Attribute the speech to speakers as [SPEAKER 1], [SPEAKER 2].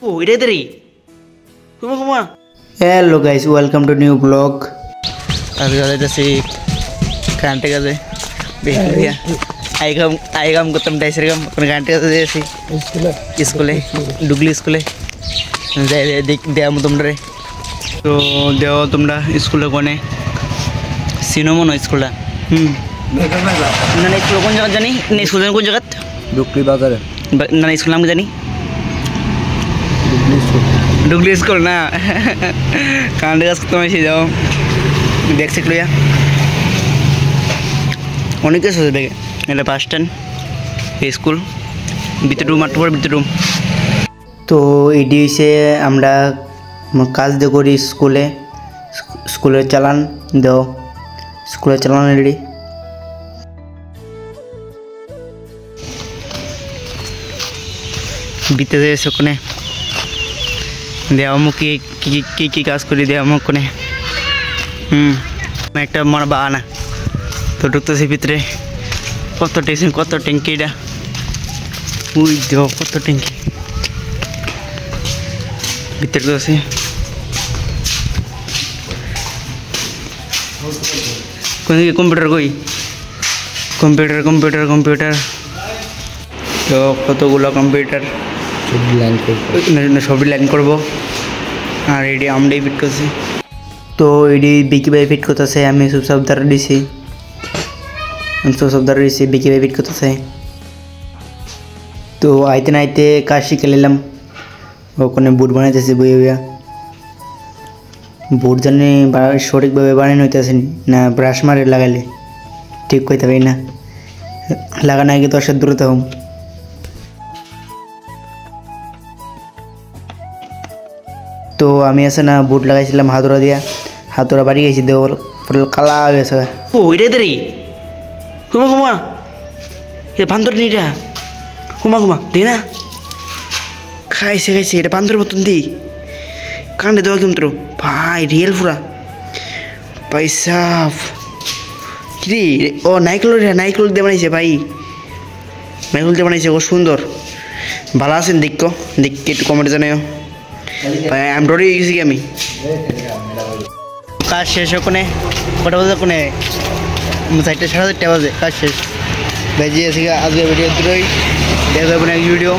[SPEAKER 1] Oh, ini dari. Kuma.
[SPEAKER 2] Hello guys, welcome to new vlog.
[SPEAKER 1] अभी वाले जैसे घंटे का दे बेहतर आई काम को तुम डाइसर काम अपन घंटे का दे जैसे स्कूल है डुगली स्कूल है दे दे हम तुम डरे तो देव तुम डा स्कूल कोने सिनेमा स्कूल डा ना स्कूल कौन जगह जानी नहीं स्कूल कौन जगह
[SPEAKER 2] डुगली बाजार
[SPEAKER 1] ना स्कूल नाम जानी डुगली स्कूल ना कांडे का तुम ऐसे जाओ देख सकते हो या অনেক কিছু আছে দেখে এটা বাস স্ট্যান্ড স্কুল ভিতর রুম আটবার ভিতর রুম
[SPEAKER 2] তো এডি হইছে আমরা কাজ দে করি স্কুলের চালান দাও স্কুলের চালান রেডি
[SPEAKER 1] ভিতরে সেখানে দেওয়া মুখ কি কাজ করি দেওয়া মুখ কোনে একটা মনে বাগানা তো ঢুকতেছি ভিতরে কত টেনশন কত ট্যাঙ্কিটা ওই দেও কত ট্যাঙ্কি ভিতরে আছে কোন দিকে কম্পিউটার কই কম্পিউটার তো কতগুলো কম্পিউটার সবই লাইন করবো আর এটি আমরাই ফিট করছি
[SPEAKER 2] তো এডি বিকি ভাই ফিট করতেছে আমি সব দ্বারা দিছি বিকি ভাই ফিট করতেছে তো আইতে না আইতে কাজ শিখে নিলাম ওখানে বুট বানাইতেছি বইয়া বুট জানি সঠিকভাবে বানানো হইতেছে না ব্রাশ মারে লাগাইলে ঠিক কইতে পারি না লাগানো আগে তো আসলে দূরে থাকুম তো আমি আছে না বুট লাগাইছিলাম হাতুড়া বাড়ি গেছি দেওয়ার পুরো কালা হয়ে গেছে
[SPEAKER 1] ও এটা দেরি ঘুমা এ বান্দর নিটা ঘুমা দে না খাইছে এটা বান্দর মতন দি কাণ্ডে দেওয়া কিন্তু ভাই রিয়েল পুরা পয়সা কি ও নাইকেল দিয়ে বানাইছে ভাই নাইকেল দিয়ে বানাইছে ও সুন্দর ভালো আছেন দেখো একটু কমেন্টে জানাও ভাই আমি ডরে গেছি আমি কাজ শেষ কোনে কটা বাজে কোনে 4:30 সাড়ে 4:30 বাজে কাজ শেষ বেজে আজকে ভিডিও দুটোই দেখা যাবে নেক্সট ভিডিও